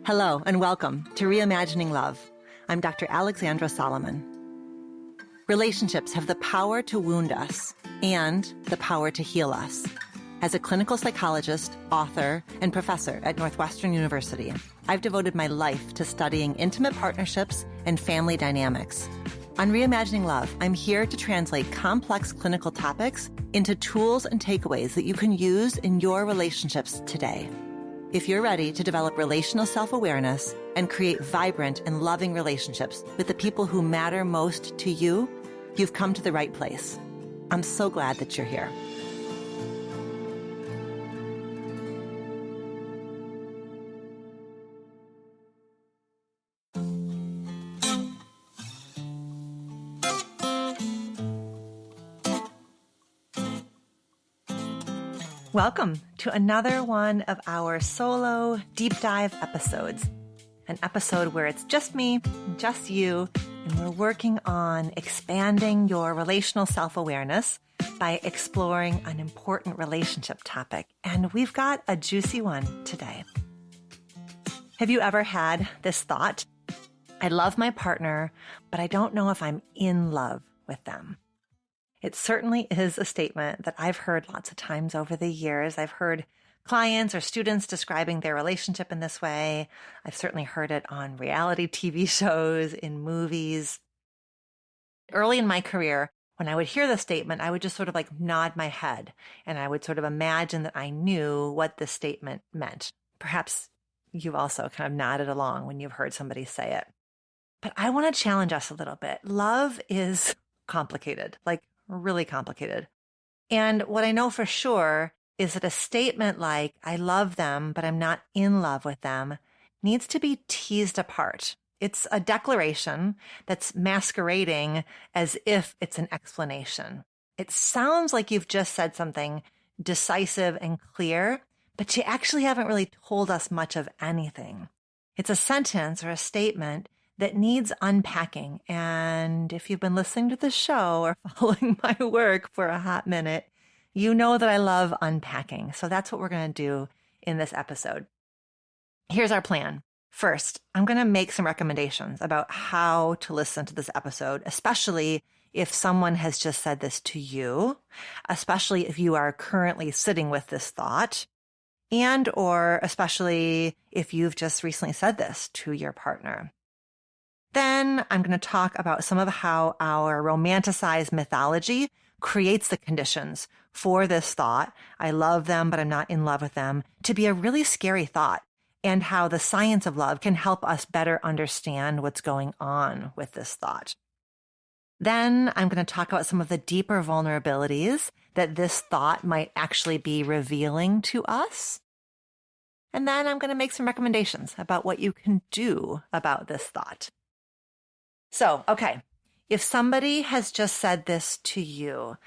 Hello and welcome to Reimagining Love. I'm Dr. Alexandra Solomon. Relationships have the power to wound us and the power to heal us. As a clinical psychologist, author, and professor at Northwestern University, I've devoted my life to studying intimate partnerships and family dynamics. On Reimagining Love, I'm here to translate complex clinical topics into tools and takeaways that you can use in your relationships today. If you're ready to develop relational self-awareness and create vibrant and loving relationships with the people who matter most to you, you've come to the right place. I'm so glad that you're here. Welcome to another one of our solo deep dive episodes. An episode where it's just me, just you, and we're working on expanding your relational self-awareness by exploring an important relationship topic. And we've got a juicy one today. Have you ever had this thought? I love my partner, but I don't know if I'm in love with them. It certainly is a statement that I've heard lots of times over the years. I've heard clients or students describing their relationship in this way. I've certainly heard it on reality TV shows, in movies. Early in my career, when I would hear the statement, I would just sort of like nod my head, and I would sort of imagine that I knew what this statement meant. Perhaps you've also kind of nodded along when you've heard somebody say it. But I want to challenge us a little bit. Love is complicated, like really complicated. And what I know for sure is that a statement like, I love them, but I'm not in love with them, needs to be teased apart. It's a declaration that's masquerading as if it's an explanation. It sounds like you've just said something decisive and clear, but you actually haven't really told us much of anything. It's a sentence or a statement that needs unpacking. And if you've been listening to the show or following my work for a hot minute, you know that I love unpacking. So that's what we're going to do in this episode. Here's our plan. First, I'm going to make some recommendations about how to listen to this episode, especially if someone has just said this to you, especially if you are currently sitting with this thought, and or especially if you've just recently said this to your partner. Then I'm going to talk about some of how our romanticized mythology creates the conditions for this thought, I love them, but I'm not in love with them, to be a really scary thought, and how the science of love can help us better understand what's going on with this thought. Then I'm going to talk about some of the deeper vulnerabilities that this thought might actually be revealing to us. And then I'm going to make some recommendations about what you can do about this thought. So, okay, if somebody has just said this to you,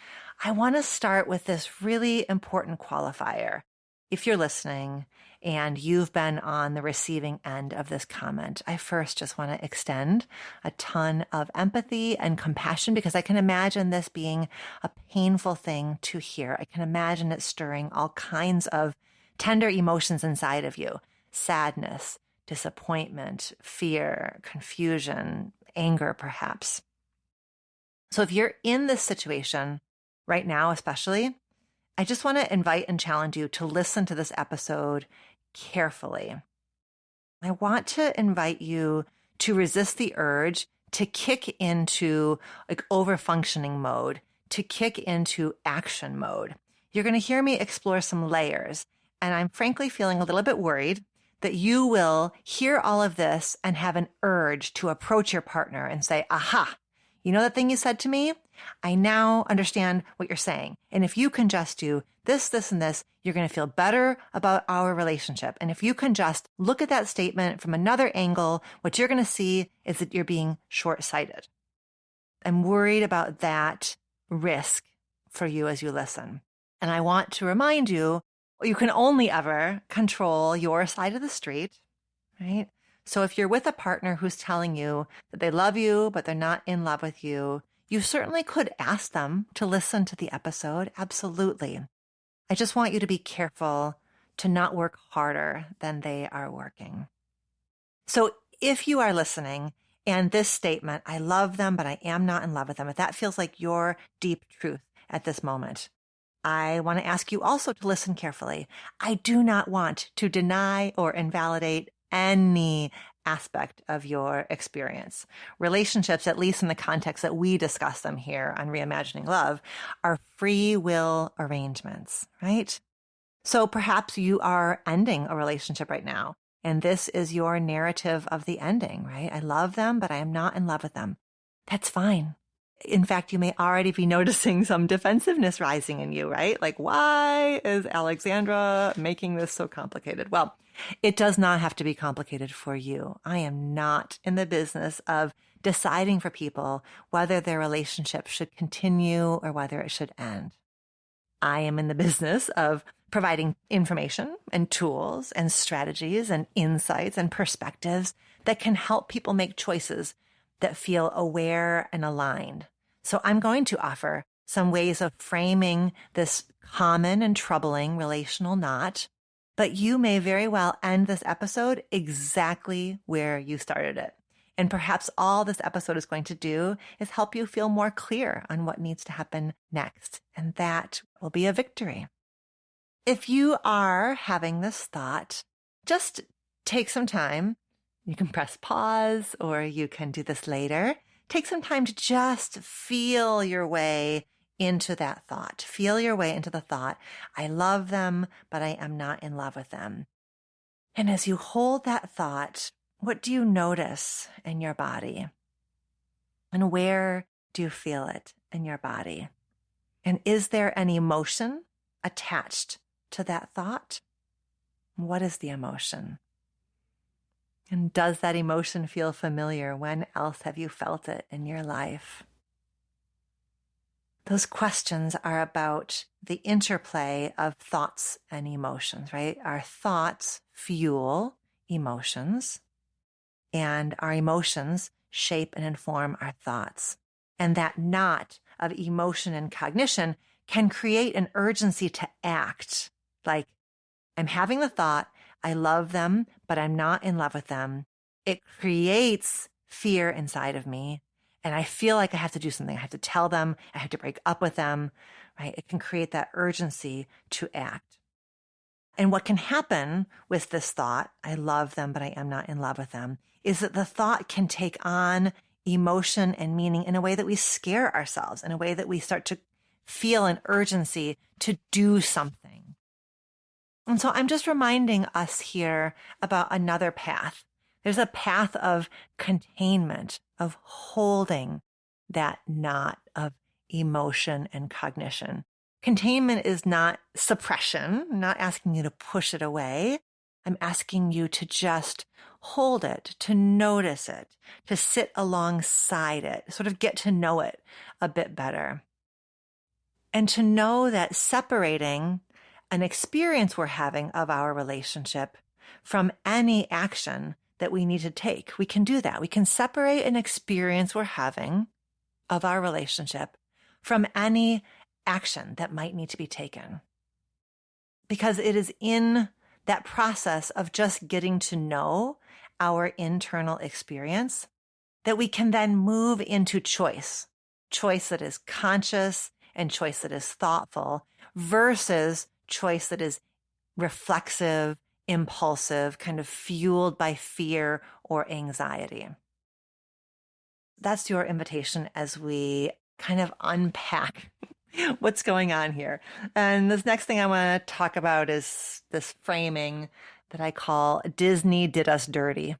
I want to start with this really important qualifier. If you're listening and you've been on the receiving end of this comment, I first just want to extend a ton of empathy and compassion, because I can imagine this being a painful thing to hear. I can imagine it stirring all kinds of tender emotions inside of you: sadness, disappointment, fear, confusion, anger, perhaps. So if you're in this situation right now, especially, I just want to invite and challenge you to listen to this episode carefully. I want to invite you to resist the urge to kick into like over-functioning mode, to kick into action mode. You're going to hear me explore some layers, and I'm frankly feeling a little bit worried that you will hear all of this and have an urge to approach your partner and say, aha, you know that thing you said to me? I now understand what you're saying. And if you can just do this, this, and this, you're going to feel better about our relationship. And if you can just look at that statement from another angle, what you're going to see is that you're being short-sighted. I'm worried about that risk for you as you listen. And I want to remind you, you can only ever control your side of the street, right? So if you're with a partner who's telling you that they love you, but they're not in love with you, you certainly could ask them to listen to the episode. Absolutely. I just want you to be careful to not work harder than they are working. So if you are listening and this statement, I love them, but I am not in love with them, if that feels like your deep truth at this moment, I want to ask you also to listen carefully. I do not want to deny or invalidate any aspect of your experience. Relationships, at least in the context that we discuss them here on Reimagining Love, are free will arrangements, right? So perhaps you are ending a relationship right now, and this is your narrative of the ending, right? I love them, but I am not in love with them. That's fine. In fact, you may already be noticing some defensiveness rising in you, right? Like, why is Alexandra making this so complicated? Well, it does not have to be complicated for you. I am not in the business of deciding for people whether their relationship should continue or whether it should end. I am in the business of providing information and tools and strategies and insights and perspectives that can help people make choices that feel aware and aligned. So I'm going to offer some ways of framing this common and troubling relational knot, but you may very well end this episode exactly where you started it. And perhaps all this episode is going to do is help you feel more clear on what needs to happen next. And that will be a victory. If you are having this thought, just take some time. You can press pause or you can do this later. Take some time to just feel your way into that thought. Feel your way into the thought, I love them, but I am not in love with them. And as you hold that thought, what do you notice in your body? And where do you feel it in your body? And is there an emotion attached to that thought? What is the emotion? And does that emotion feel familiar? When else have you felt it in your life? Those questions are about the interplay of thoughts and emotions, right? Our thoughts fuel emotions, and our emotions shape and inform our thoughts. And that knot of emotion and cognition can create an urgency to act. Like, I'm having the thought, I love them, but I'm not in love with them. It creates fear inside of me. And I feel like I have to do something. I have to tell them. I have to break up with them, right? It can create that urgency to act. And what can happen with this thought, I love them, but I am not in love with them, is that the thought can take on emotion and meaning in a way that we scare ourselves, in a way that we start to feel an urgency to do something. And so I'm just reminding us here about another path. There's a path of containment, of holding that knot of emotion and cognition. Containment is not suppression. I'm not asking you to push it away. I'm asking you to just hold it, to notice it, to sit alongside it, sort of get to know it a bit better. And to know that separating an experience we're having of our relationship from any action that we need to take, we can do that. We can separate an experience we're having of our relationship from any action that might need to be taken. Because it is in that process of just getting to know our internal experience that we can then move into choice that is conscious and choice that is thoughtful versus choice that is reflexive, impulsive, kind of fueled by fear or anxiety. That's your invitation as we kind of unpack what's going on here. And this next thing I want to talk about is this framing that I call Disney did us dirty.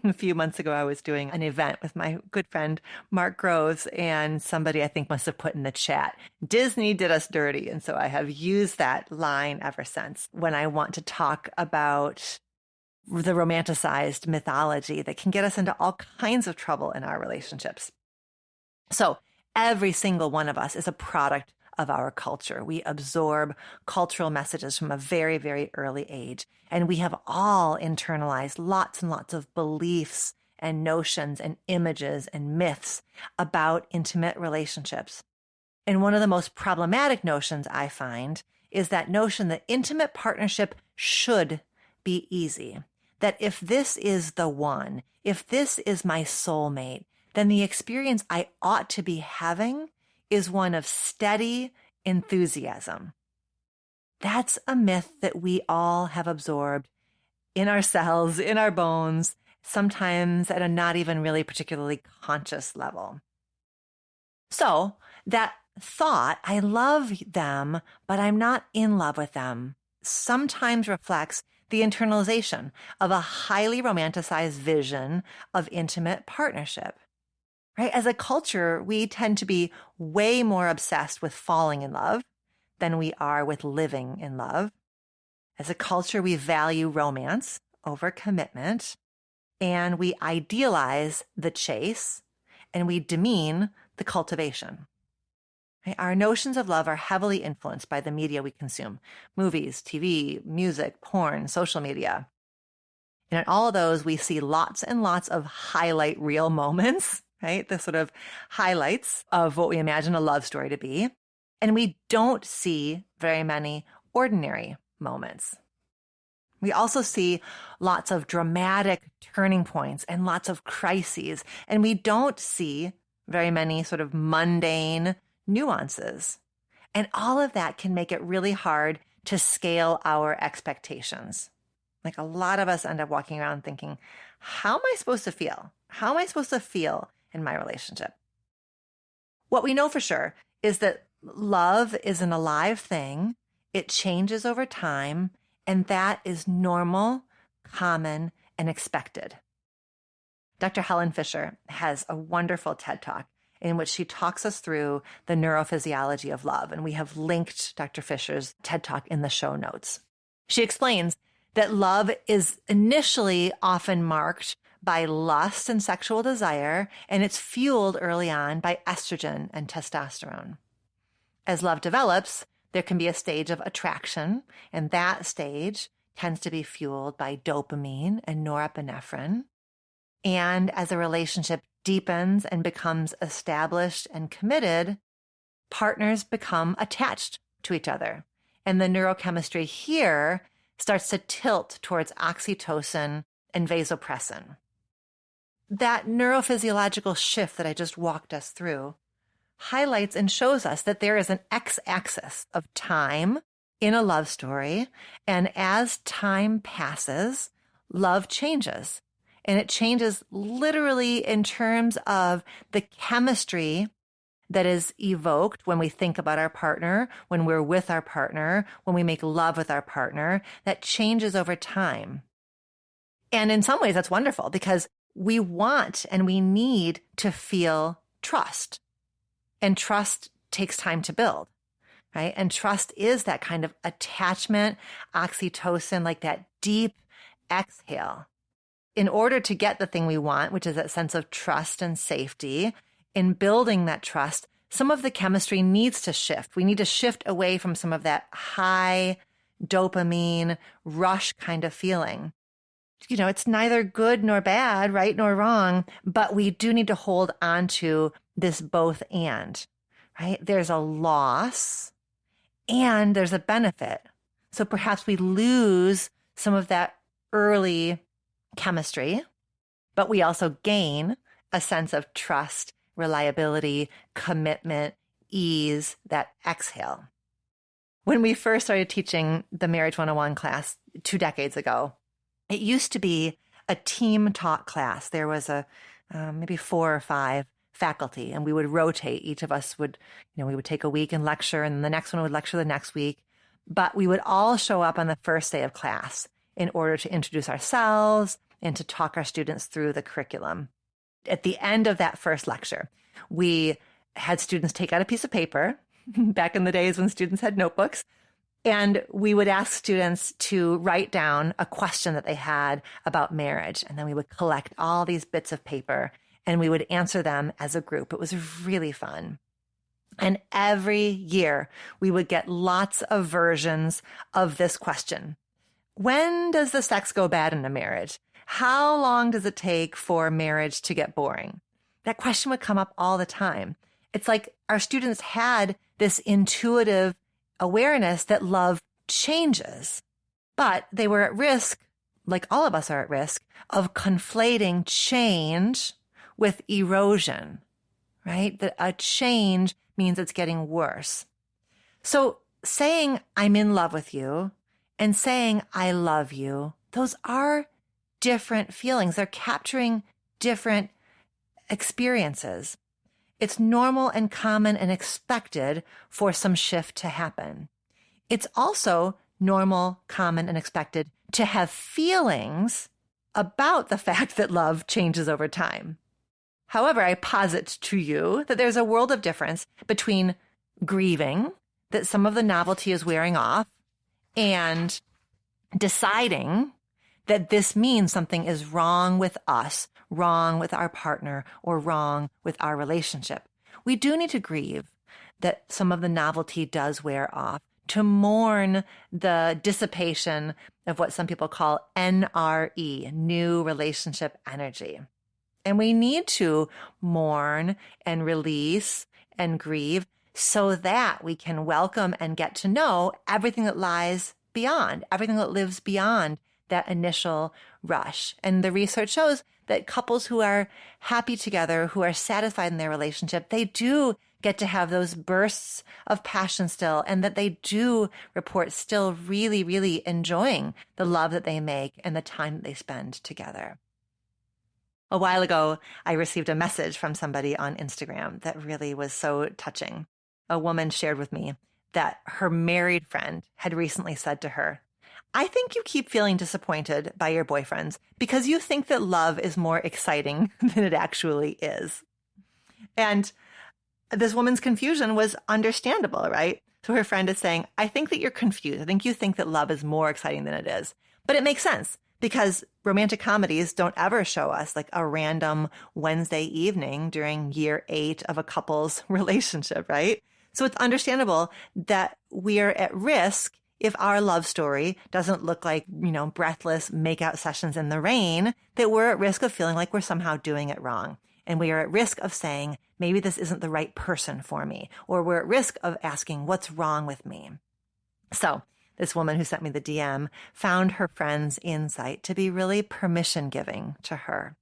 A few months ago, I was doing an event with my good friend, Mark Groves, and somebody I think must have put in the chat, Disney did us dirty. And so I have used that line ever since when I want to talk about the romanticized mythology that can get us into all kinds of trouble in our relationships. So every single one of us is a product of our culture. We absorb cultural messages from a very, very early age. And we have all internalized lots and lots of beliefs and notions and images and myths about intimate relationships. And one of the most problematic notions I find is that notion that intimate partnership should be easy, that if this is the one, if this is my soulmate, then the experience I ought to be having is one of steady enthusiasm. That's a myth that we all have absorbed in our cells, in our bones, sometimes at a not even really particularly conscious level. So that thought, I love them, but I'm not in love with them, sometimes reflects the internalization of a highly romanticized vision of intimate partnership. Right? As a culture, we tend to be way more obsessed with falling in love than we are with living in love. As a culture, we value romance over commitment, and we idealize the chase, and we demean the cultivation. Right? Our notions of love are heavily influenced by the media we consume: movies, TV, music, porn, social media. And in all of those, we see lots and lots of highlight reel moments, right? The sort of highlights of what we imagine a love story to be. And we don't see very many ordinary moments. We also see lots of dramatic turning points and lots of crises. And we don't see very many sort of mundane nuances. And all of that can make it really hard to scale our expectations. Like, a lot of us end up walking around thinking, how am I supposed to feel? How am I supposed to feel in my relationship? What we know for sure is that love is an alive thing. It changes over time, and that is normal, common, and expected. Dr. Helen Fisher has a wonderful TED Talk in which she talks us through the neurophysiology of love, and we have linked Dr. Fisher's TED Talk in the show notes. She explains that love is initially often marked by lust and sexual desire, and it's fueled early on by estrogen and testosterone. As love develops, there can be a stage of attraction, and that stage tends to be fueled by dopamine and norepinephrine. And as a relationship deepens and becomes established and committed, partners become attached to each other. And the neurochemistry here starts to tilt towards oxytocin and vasopressin. That neurophysiological shift that I just walked us through highlights and shows us that there is an x-axis of time in a love story. And as time passes, love changes. And it changes literally in terms of the chemistry that is evoked when we think about our partner, when we're with our partner, when we make love with our partner. That changes over time. And in some ways, that's wonderful because we want and we need to feel trust. And trust takes time to build, right? And trust is that kind of attachment, oxytocin, like that deep exhale. In order to get the thing we want, which is that sense of trust and safety, in building that trust, some of the chemistry needs to shift. We need to shift away from some of that high dopamine rush kind of feeling. You know, it's neither good nor bad, right nor wrong, but we do need to hold on to this both and, right? There's a loss and there's a benefit. So perhaps we lose some of that early chemistry, but we also gain a sense of trust, reliability, commitment, ease, that exhale. When we first started teaching the Marriage 101 class 2 decades ago, it used to be a team taught class. There was maybe 4 or 5 faculty, and we would rotate. Each of us would, we would take a week and lecture, and the next one would lecture the next week. But we would all show up on the first day of class in order to introduce ourselves and to talk our students through the curriculum. At the end of that first lecture, we had students take out a piece of paper, back in the days when students had notebooks, and we would ask students to write down a question that they had about marriage. And then we would collect all these bits of paper and we would answer them as a group. It was really fun. And every year we would get lots of versions of this question. When does the sex go bad in a marriage? How long does it take for marriage to get boring? That question would come up all the time. It's like our students had this intuitive awareness that love changes, but they were at risk like all of us are at risk of conflating change with erosion, right? That a change means it's getting worse. So saying I'm in love with you and saying I love you, those are different feelings. They're capturing different experiences. It's normal and common and expected for some shift to happen. It's also normal, common, and expected to have feelings about the fact that love changes over time. However, I posit to you that there's a world of difference between grieving that some of the novelty is wearing off and deciding that this means something is wrong with us, wrong with our partner, or wrong with our relationship. We do need to grieve that some of the novelty does wear off, to mourn the dissipation of what some people call NRE, new relationship energy. And we need to mourn and release and grieve so that we can welcome and get to know everything that lies beyond, everything that lives beyond that initial rush. And the research shows that couples who are happy together, who are satisfied in their relationship, they do get to have those bursts of passion still, and that they do report still really, really enjoying the love that they make and the time that they spend together. A while ago, I received a message from somebody on Instagram that really was so touching. A woman shared with me that her married friend had recently said to her, I think you keep feeling disappointed by your boyfriends because you think that love is more exciting than it actually is. And this woman's confusion was understandable, right? So her friend is saying, I think that you're confused. I think you think that love is more exciting than it is. But it makes sense because romantic comedies don't ever show us like a random Wednesday evening during year 8 of a couple's relationship, right? So it's understandable that we are at risk if our love story doesn't look like, breathless makeout sessions in the rain, that we're at risk of feeling like we're somehow doing it wrong. And we are at risk of saying, maybe this isn't the right person for me, or we're at risk of asking, what's wrong with me? So this woman who sent me the DM found her friend's insight to be really permission giving to her.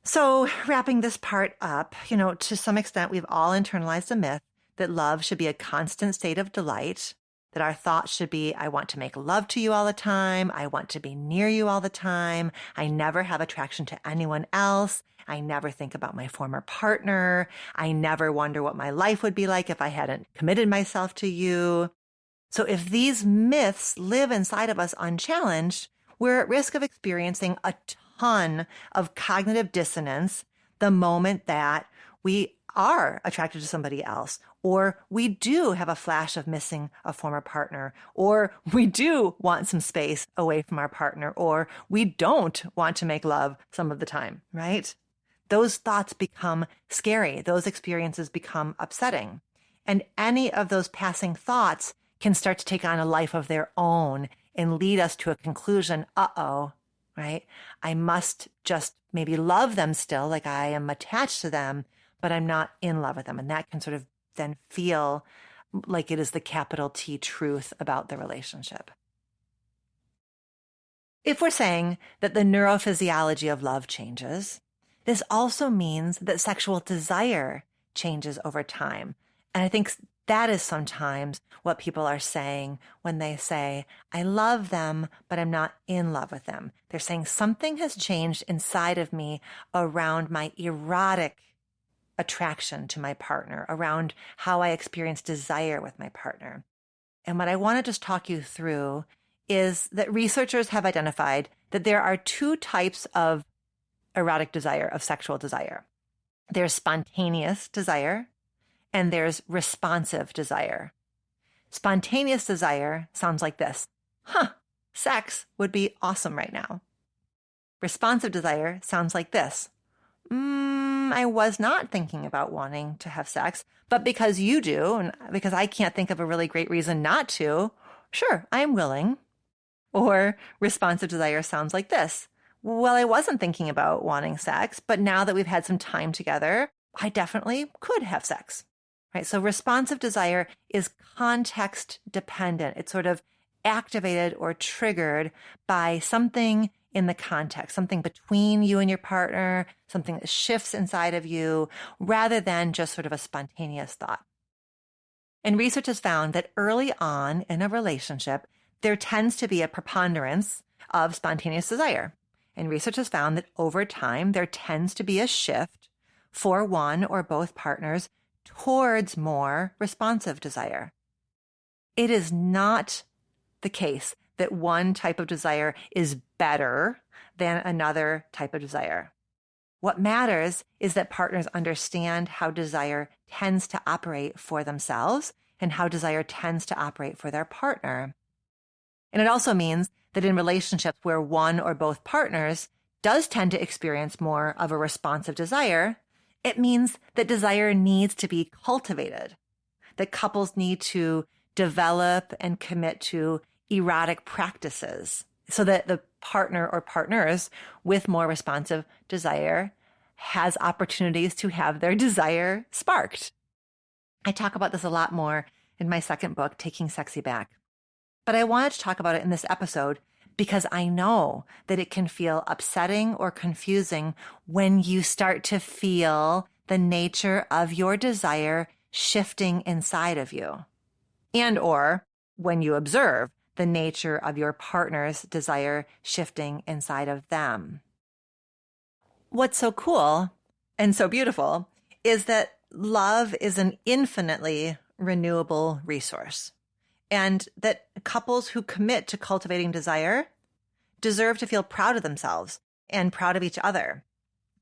So wrapping this part up, to some extent, we've all internalized a myth that love should be a constant state of delight, that our thoughts should be, I want to make love to you all the time. I want to be near you all the time. I never have attraction to anyone else. I never think about my former partner. I never wonder what my life would be like if I hadn't committed myself to you. So if these myths live inside of us unchallenged, we're at risk of experiencing a ton of cognitive dissonance the moment that we are attracted to somebody else, or we do have a flash of missing a former partner, or we do want some space away from our partner, or we don't want to make love some of the time, right? Those thoughts become scary. Those experiences become upsetting. And any of those passing thoughts can start to take on a life of their own and lead us to a conclusion, right? I must just maybe love them still, like I am attached to them, but I'm not in love with them. And that can sort of then feel like it is the capital T truth about the relationship. If we're saying that the neurophysiology of love changes, this also means that sexual desire changes over time. And I think that is sometimes what people are saying when they say, I love them, but I'm not in love with them. They're saying something has changed inside of me around my erotic attraction to my partner, around how I experience desire with my partner. And what I want to just talk you through is that researchers have identified that there are 2 types of erotic desire, of sexual desire. There's spontaneous desire and there's responsive desire. Spontaneous desire sounds like this. Sex would be awesome right now. Responsive desire sounds like this. I was not thinking about wanting to have sex, but because you do, and because I can't think of a really great reason not to, sure, I'm willing. Or responsive desire sounds like this. Well, I wasn't thinking about wanting sex, but now that we've had some time together, I definitely could have sex, right? So responsive desire is context dependent. It sort of activated or triggered by something in the context, something between you and your partner, something that shifts inside of you, rather than just sort of a spontaneous thought. And research has found that early on in a relationship, there tends to be a preponderance of spontaneous desire. And research has found that over time, there tends to be a shift for one or both partners towards more responsive desire. It is not the case that one type of desire is better than another type of desire. What matters is that partners understand how desire tends to operate for themselves and how desire tends to operate for their partner. And it also means that in relationships where one or both partners does tend to experience more of a responsive desire, it means that desire needs to be cultivated, that couples need to develop and commit to erotic practices so that the partner or partners with more responsive desire has opportunities to have their desire sparked. I talk about this a lot more in my second book, Taking Sexy Back. But I wanted to talk about it in this episode because I know that it can feel upsetting or confusing when you start to feel the nature of your desire shifting inside of you, and or when you observe the nature of your partner's desire shifting inside of them. What's so cool and so beautiful is that love is an infinitely renewable resource, and that couples who commit to cultivating desire deserve to feel proud of themselves and proud of each other,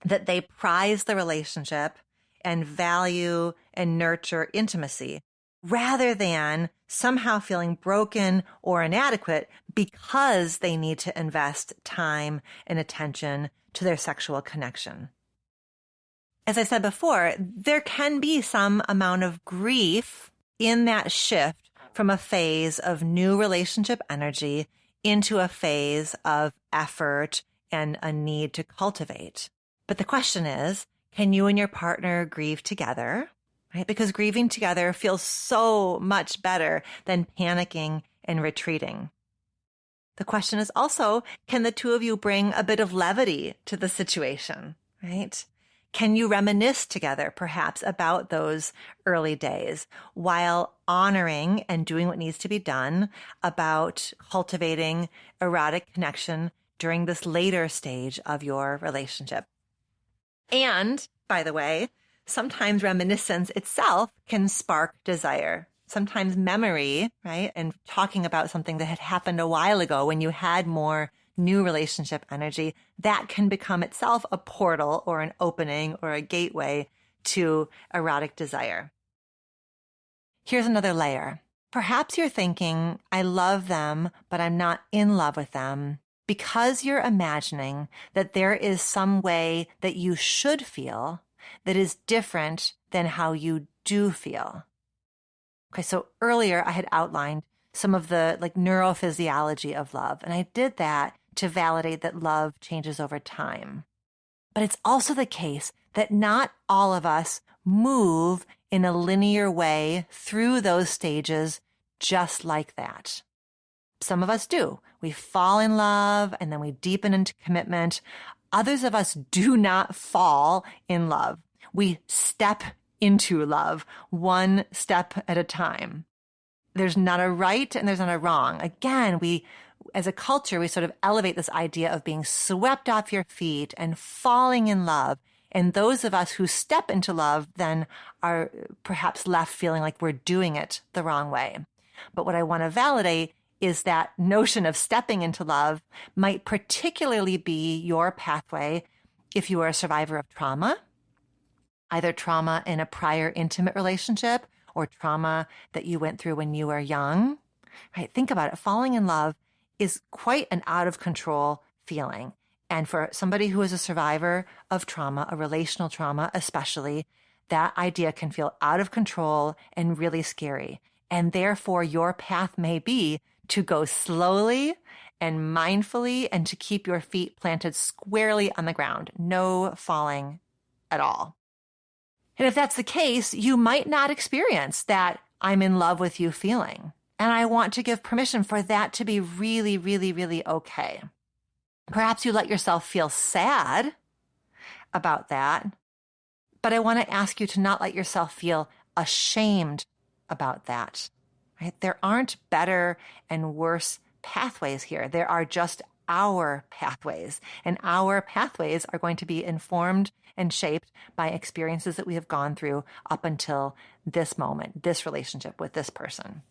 that they prize the relationship and value and nurture intimacy, rather than somehow feeling broken or inadequate because they need to invest time and attention to their sexual connection. As I said before, there can be some amount of grief in that shift from a phase of new relationship energy into a phase of effort and a need to cultivate. But the question is, can you and your partner grieve together? Right? Because grieving together feels so much better than panicking and retreating. The question is also, can the two of you bring a bit of levity to the situation, right? Can you reminisce together, perhaps, about those early days while honoring and doing what needs to be done about cultivating erotic connection during this later stage of your relationship? And, by the way, sometimes reminiscence itself can spark desire. Sometimes memory, right? And talking about something that had happened a while ago when you had more new relationship energy, that can become itself a portal or an opening or a gateway to erotic desire. Here's another layer. Perhaps you're thinking, I love them, but I'm not in love with them, because you're imagining that there is some way that you should feel that is different than how you do feel. Okay, so earlier I had outlined some of the neurophysiology of love, and I did that to validate that love changes over time. But it's also the case that not all of us move in a linear way through those stages just like that. Some of us do. We fall in love and then we deepen into commitment. Others of us do not fall in love. We step into love one step at a time. There's not a right and there's not a wrong. Again, as a culture, we sort of elevate this idea of being swept off your feet and falling in love. And those of us who step into love then are perhaps left feeling like we're doing it the wrong way. But what I want to validate is that notion of stepping into love might particularly be your pathway if you are a survivor of trauma, either trauma in a prior intimate relationship or trauma that you went through when you were young. Right? Think about it. Falling in love is quite an out of control feeling. And for somebody who is a survivor of trauma, a relational trauma especially, that idea can feel out of control and really scary. And therefore, your path may be to go slowly and mindfully and to keep your feet planted squarely on the ground. No falling at all. And if that's the case, you might not experience that I'm in love with you feeling. And I want to give permission for that to be really, really, really okay. Perhaps you let yourself feel sad about that, but I want to ask you to not let yourself feel ashamed about that, right? There aren't better and worse pathways here. There are just our pathways, and our pathways are going to be informed and shaped by experiences that we have gone through up until this moment, this relationship with this person.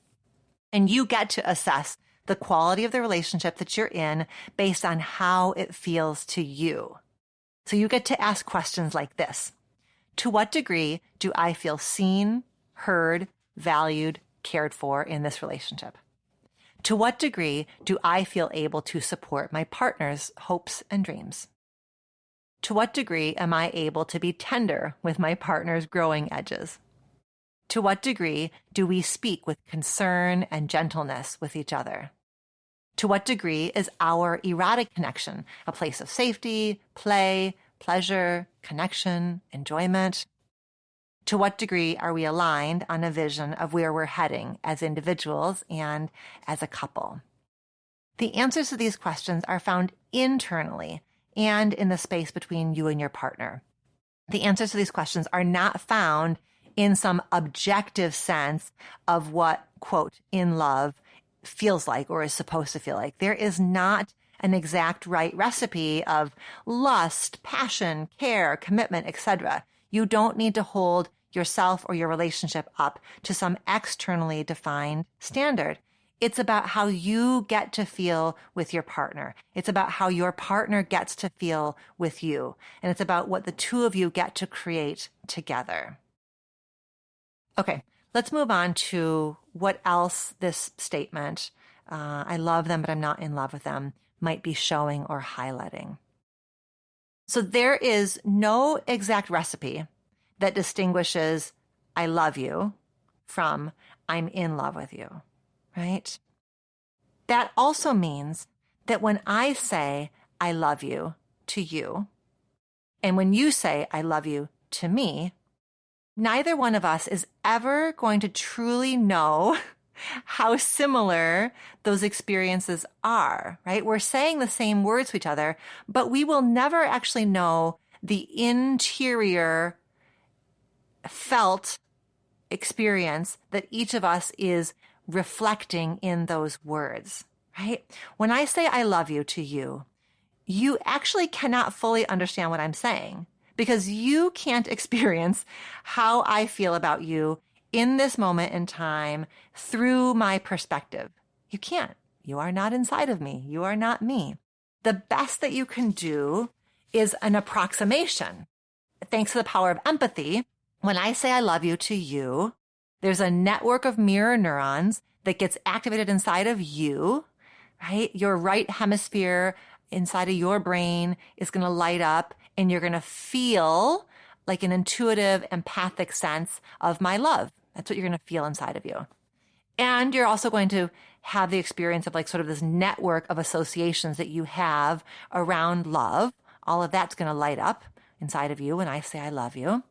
And you get to assess the quality of the relationship that you're in based on how it feels to you. So you get to ask questions like this. To what degree do I feel seen, heard, valued, cared for in this relationship? To what degree do I feel able to support my partner's hopes and dreams? To what degree am I able to be tender with my partner's growing edges? To what degree do we speak with concern and gentleness with each other? To what degree is our erotic connection a place of safety, play, pleasure, connection, enjoyment? To what degree are we aligned on a vision of where we're heading as individuals and as a couple? The answers to these questions are found internally and in the space between you and your partner. The answers to these questions are not found in some objective sense of what, quote, in love feels like or is supposed to feel like. There is not an exact right recipe of lust, passion, care, commitment, etc. You don't need to hold yourself or your relationship up to some externally defined standard. It's about how you get to feel with your partner. It's about how your partner gets to feel with you. And it's about what the two of you get to create together. Okay, let's move on to what else this statement, I love them, but I'm not in love with them, might be showing or highlighting. So there is no exact recipe that distinguishes I love you from I'm in love with you, right? That also means that when I say I love you to you, and when you say I love you to me, neither one of us is ever going to truly know how similar those experiences are, right? We're saying the same words to each other, but we will never actually know the interior felt experience that each of us is reflecting in those words, right? When I say I love you to you, you actually cannot fully understand what I'm saying because you can't experience how I feel about you in this moment in time through my perspective. You can't. You are not inside of me. You are not me. The best that you can do is an approximation. Thanks to the power of empathy, when I say I love you to you, there's a network of mirror neurons that gets activated inside of you, right? Your right hemisphere inside of your brain is going to light up and you're going to feel like an intuitive, empathic sense of my love. That's what you're going to feel inside of you. And you're also going to have the experience of like sort of this network of associations that you have around love. All of that's going to light up inside of you when I say I love you.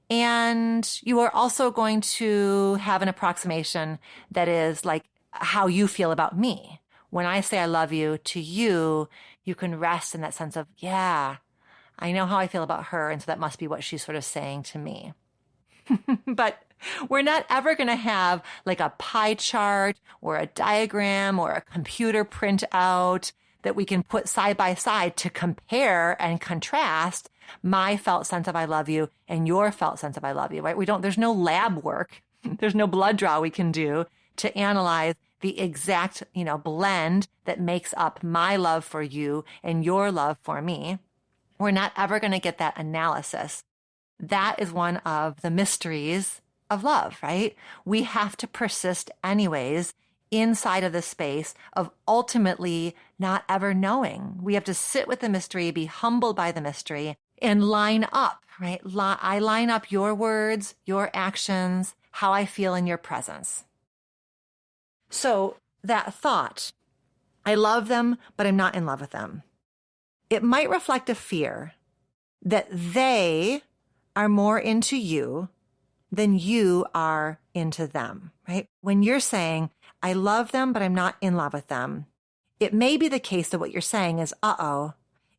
And you are also going to have an approximation that is like how you feel about me. When I say I love you to you, you can rest in that sense of, yeah, I know how I feel about her. And so that must be what she's sort of saying to me. But we're not ever going to have like a pie chart or a diagram or a computer printout that we can put side by side to compare and contrast my felt sense of I love you and your felt sense of I love you, right? There's no lab work. There's no blood draw we can do to analyze the exact, blend that makes up my love for you and your love for me. We're not ever going to get that analysis. That is one of the mysteries of love, right? We have to persist anyways inside of the space of ultimately not ever knowing. We have to sit with the mystery, be humbled by the mystery, and line up, right? I line up your words, your actions, how I feel in your presence. So that thought, I love them, but I'm not in love with them. It might reflect a fear that they are more into you than you are into them, right? When you're saying, I love them, but I'm not in love with them. It may be the case that what you're saying is,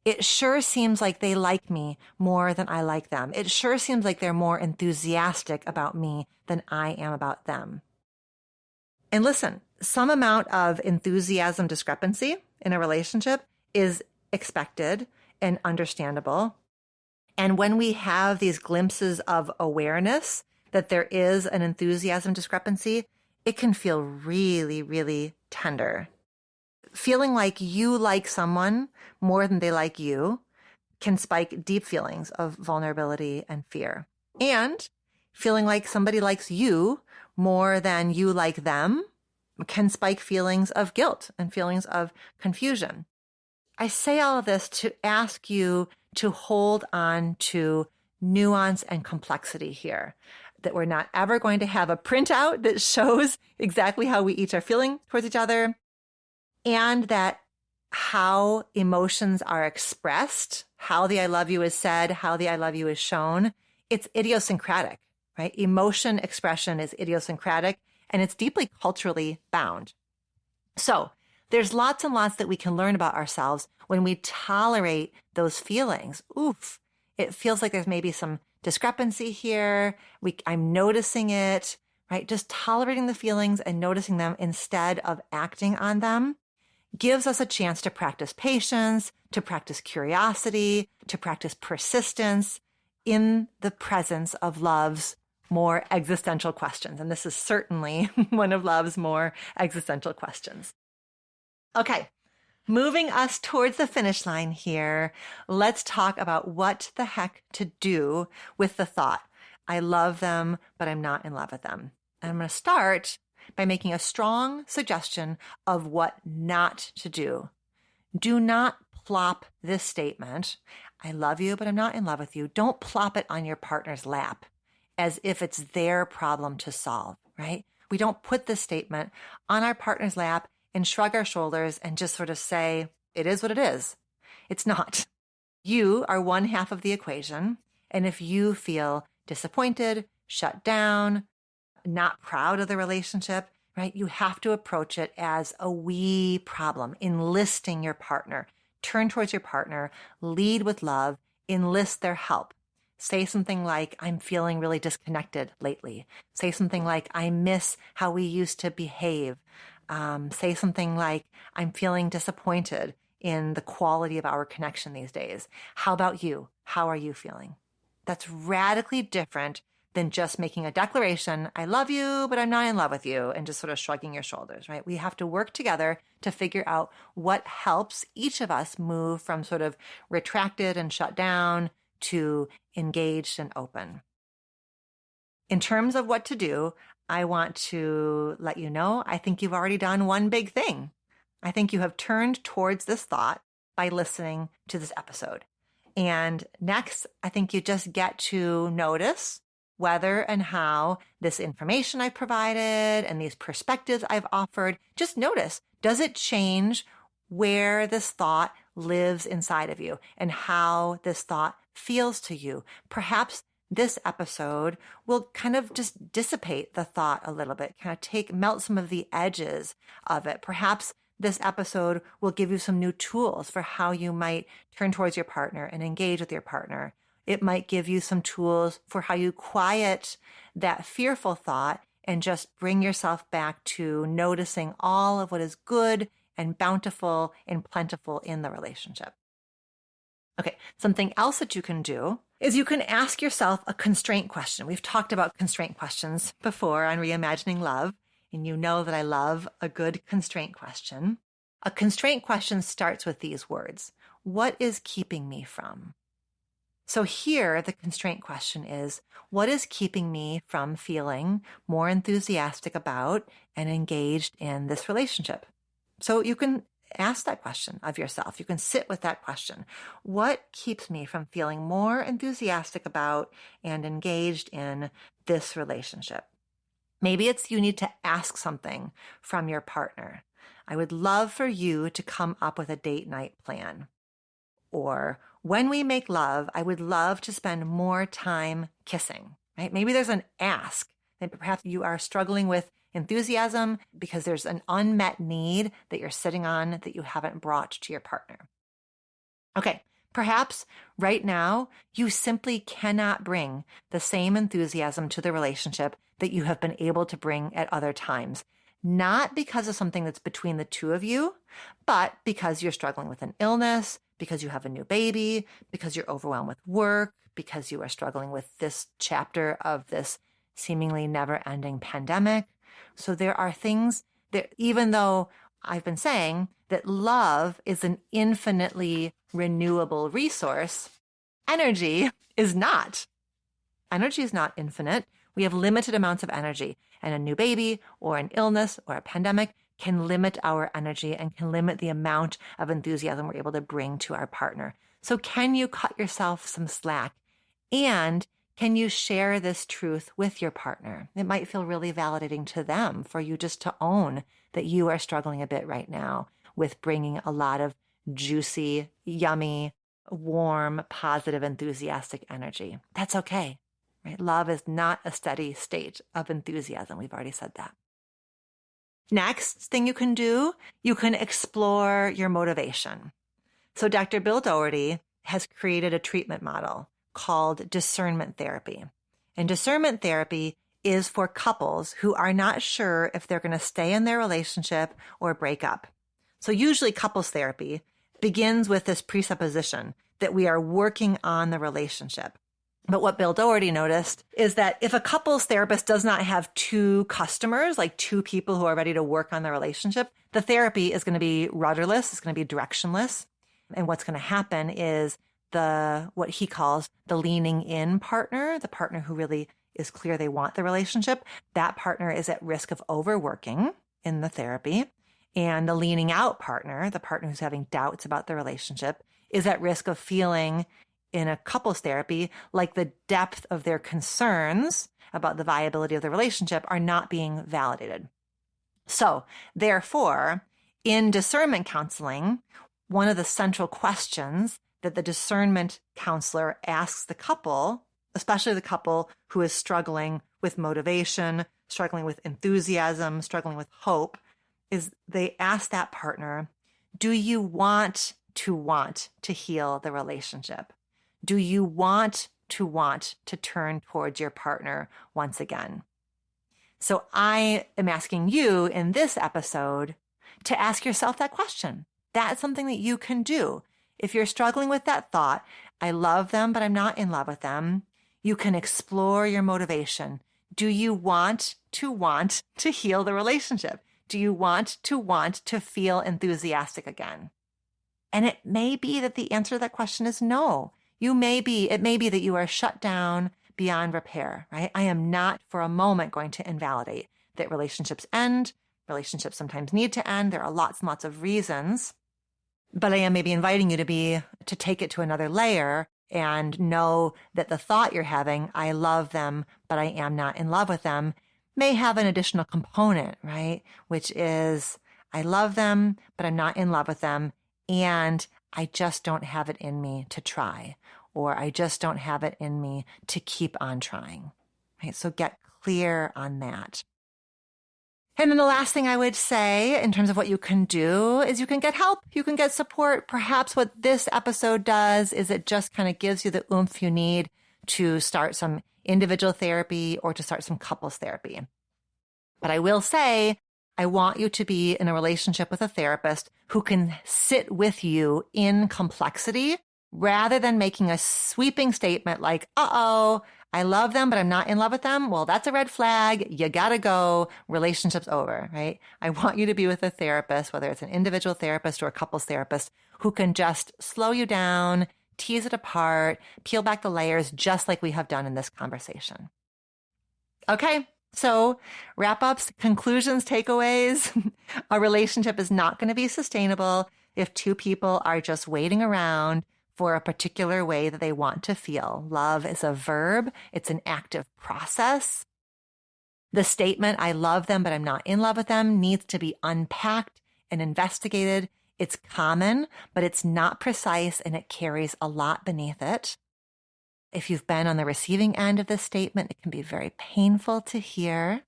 it sure seems like they like me more than I like them. It sure seems like they're more enthusiastic about me than I am about them. And listen, some amount of enthusiasm discrepancy in a relationship is expected and understandable. And when we have these glimpses of awareness that there is an enthusiasm discrepancy, it can feel really, really tender. Feeling like you like someone more than they like you can spike deep feelings of vulnerability and fear. And feeling like somebody likes you more than you like them can spike feelings of guilt and feelings of confusion. I say all of this to ask you to hold on to nuance and complexity here, that we're not ever going to have a printout that shows exactly how we each are feeling towards each other, and that how emotions are expressed, how the I love you is said, how the I love you is shown, it's idiosyncratic, right? Emotion expression is idiosyncratic, and it's deeply culturally bound. So there's lots and lots that we can learn about ourselves when we tolerate those feelings. Oof, it feels like there's maybe some discrepancy here. I'm noticing it, right? Just tolerating the feelings and noticing them instead of acting on them gives us a chance to practice patience, to practice curiosity, to practice persistence in the presence of love's more existential questions. And this is certainly one of love's more existential questions. Okay, moving us towards the finish line here, let's talk about what the heck to do with the thought, I love them, but I'm not in love with them. And I'm going to start by making a strong suggestion of what not to do. Do not plop this statement, I love you, but I'm not in love with you. Don't plop it on your partner's lap as if it's their problem to solve, right? We don't put this statement on our partner's lap and shrug our shoulders and just sort of say, it is what it is. It's not. You are one half of the equation. And if you feel disappointed, shut down, not proud of the relationship, right? You have to approach it as a we problem, enlisting your partner. Turn towards your partner, lead with love, enlist their help. Say something like, I'm feeling really disconnected lately. Say something like, I miss how we used to behave. Say something like, I'm feeling disappointed in the quality of our connection these days. How about you? How are you feeling? That's radically different than just making a declaration, I love you, but I'm not in love with you, and just sort of shrugging your shoulders, right? We have to work together to figure out what helps each of us move from sort of retracted and shut down to engaged and open. In terms of what to do, I want to let you know, I think you've already done one big thing. I think you have turned towards this thought by listening to this episode. And next, I think you just get to notice whether and how this information I've provided and these perspectives I've offered, just notice, does it change where this thought lives inside of you and how this thought feels to you? Perhaps this episode will kind of just dissipate the thought a little bit, kind of melt some of the edges of it. Perhaps this episode will give you some new tools for how you might turn towards your partner and engage with your partner. It might give you some tools for how you quiet that fearful thought and just bring yourself back to noticing all of what is good and bountiful and plentiful in the relationship. Okay, something else that you can do is you can ask yourself a constraint question. We've talked about constraint questions before on Reimagining Love, and you know that I love a good constraint question. A constraint question starts with these words. What is keeping me from? So here, the constraint question is, what is keeping me from feeling more enthusiastic about and engaged in this relationship? So you can ask that question of yourself. You can sit with that question. What keeps me from feeling more enthusiastic about and engaged in this relationship? Maybe it's you need to ask something from your partner. I would love for you to come up with a date night plan. Or when we make love, I would love to spend more time kissing, right? Maybe there's an ask And perhaps you are struggling with enthusiasm because there's an unmet need that you're sitting on that you haven't brought to your partner. Okay, perhaps right now you simply cannot bring the same enthusiasm to the relationship that you have been able to bring at other times. Not because of something that's between the two of you, but because you're struggling with an illness, because you have a new baby, because you're overwhelmed with work, because you are struggling with this chapter of this seemingly never-ending pandemic. So there are things that, even though I've been saying that love is an infinitely renewable resource, energy is not. Energy is not infinite. We have limited amounts of energy, and a new baby or an illness or a pandemic can limit our energy and can limit the amount of enthusiasm we're able to bring to our partner. So can you cut yourself some slack? And can you share this truth with your partner? It might feel really validating to them for you just to own that you are struggling a bit right now with bringing a lot of juicy, yummy, warm, positive, enthusiastic energy. That's okay, right? Love is not a steady state of enthusiasm. We've already said that. Next thing you can do, you can explore your motivation. So Dr. Bill Doherty has created a treatment model called discernment therapy. And discernment therapy is for couples who are not sure if they're going to stay in their relationship or break up. So usually couples therapy begins with this presupposition that we are working on the relationship. But what Bill Doherty noticed is that if a couples therapist does not have two customers, like two people who are ready to work on the relationship, the therapy is going to be rudderless, it's going to be directionless. And what's going to happen is what he calls the leaning in partner, the partner who really is clear they want the relationship, that partner is at risk of overworking in the therapy. And the leaning out partner, the partner who's having doubts about the relationship, is at risk of feeling in a couples therapy like the depth of their concerns about the viability of the relationship are not being validated. So therefore, in discernment counseling, one of the central questions that the discernment counselor asks the couple, especially the couple who is struggling with motivation, struggling with enthusiasm, struggling with hope, is they ask that partner, do you want to heal the relationship? Do you want to turn towards your partner once again? So I am asking you in this episode to ask yourself that question. That's something that you can do. If you're struggling with that thought, I love them, but I'm not in love with them, you can explore your motivation. Do you want to heal the relationship? Do you want to feel enthusiastic again? And it may be that the answer to that question is no. It may be that you are shut down beyond repair, right? I am not for a moment going to invalidate that relationships end. Relationships sometimes need to end. There are lots and lots of reasons. But I am maybe inviting you to take it to another layer and know that the thought you're having, I love them, but I am not in love with them, may have an additional component, right? Which is, I love them, but I'm not in love with them. And I just don't have it in me to try, or I just don't have it in me to keep on trying, right? So get clear on that. And then the last thing I would say in terms of what you can do is you can get help. You can get support. Perhaps what this episode does is it just kind of gives you the oomph you need to start some individual therapy or to start some couples therapy. But I will say, I want you to be in a relationship with a therapist who can sit with you in complexity rather than making a sweeping statement like, I love them, but I'm not in love with them. Well, that's a red flag. You gotta go. Relationship's over, right? I want you to be with a therapist, whether it's an individual therapist or a couples therapist, who can just slow you down, tease it apart, peel back the layers, just like we have done in this conversation. Okay. So wrap-ups, conclusions, takeaways. A relationship is not going to be sustainable if two people are just waiting around for a particular way that they want to feel. Love is a verb. It's an active process. The statement, I love them, but I'm not in love with them, needs to be unpacked and investigated. It's common, but it's not precise, and it carries a lot beneath it. If you've been on the receiving end of this statement, it can be very painful to hear.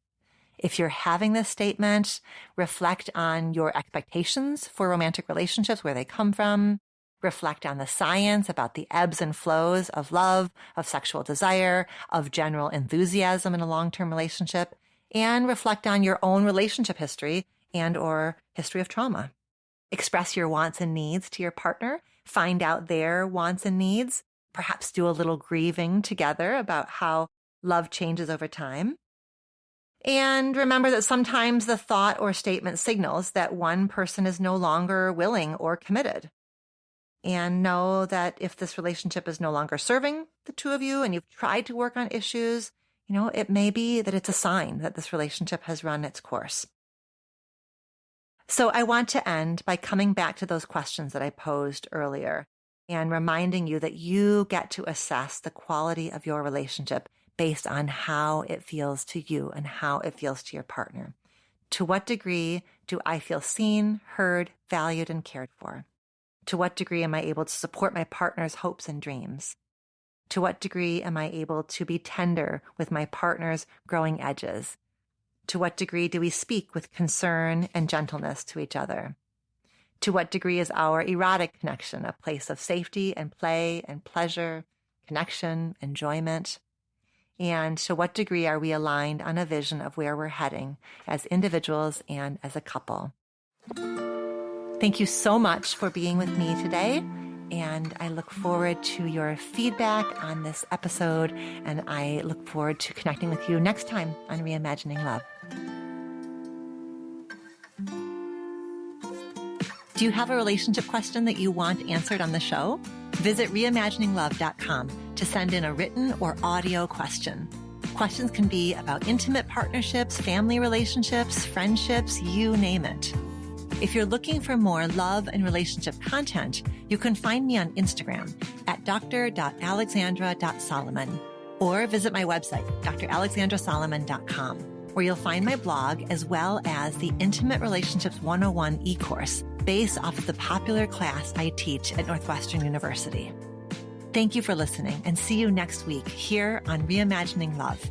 If you're having this statement, reflect on your expectations for romantic relationships, where they come from. Reflect on the science about the ebbs and flows of love, of sexual desire, of general enthusiasm in a long-term relationship, and reflect on your own relationship history and or history of trauma. Express your wants and needs to your partner. Find out their wants and needs. Perhaps do a little grieving together about how love changes over time. And remember that sometimes the thought or statement signals that one person is no longer willing or committed. And know that if this relationship is no longer serving the two of you and you've tried to work on issues, it may be that it's a sign that this relationship has run its course. So I want to end by coming back to those questions that I posed earlier and reminding you that you get to assess the quality of your relationship based on how it feels to you and how it feels to your partner. To what degree do I feel seen, heard, valued, and cared for? To what degree am I able to support my partner's hopes and dreams? To what degree am I able to be tender with my partner's growing edges? To what degree do we speak with concern and gentleness to each other? To what degree is our erotic connection a place of safety and play and pleasure, connection, enjoyment? And to what degree are we aligned on a vision of where we're heading as individuals and as a couple? Thank you so much for being with me today. And I look forward to your feedback on this episode. And I look forward to connecting with you next time on Reimagining Love. Do you have a relationship question that you want answered on the show? Visit reimagininglove.com to send in a written or audio question. Questions can be about intimate partnerships, family relationships, friendships, you name it. If you're looking for more love and relationship content, you can find me on Instagram at dr.alexandra.solomon or visit my website, dralexandrasolomon.com, where you'll find my blog as well as the Intimate Relationships 101 e-course based off of the popular class I teach at Northwestern University. Thank you for listening and see you next week here on Reimagining Love.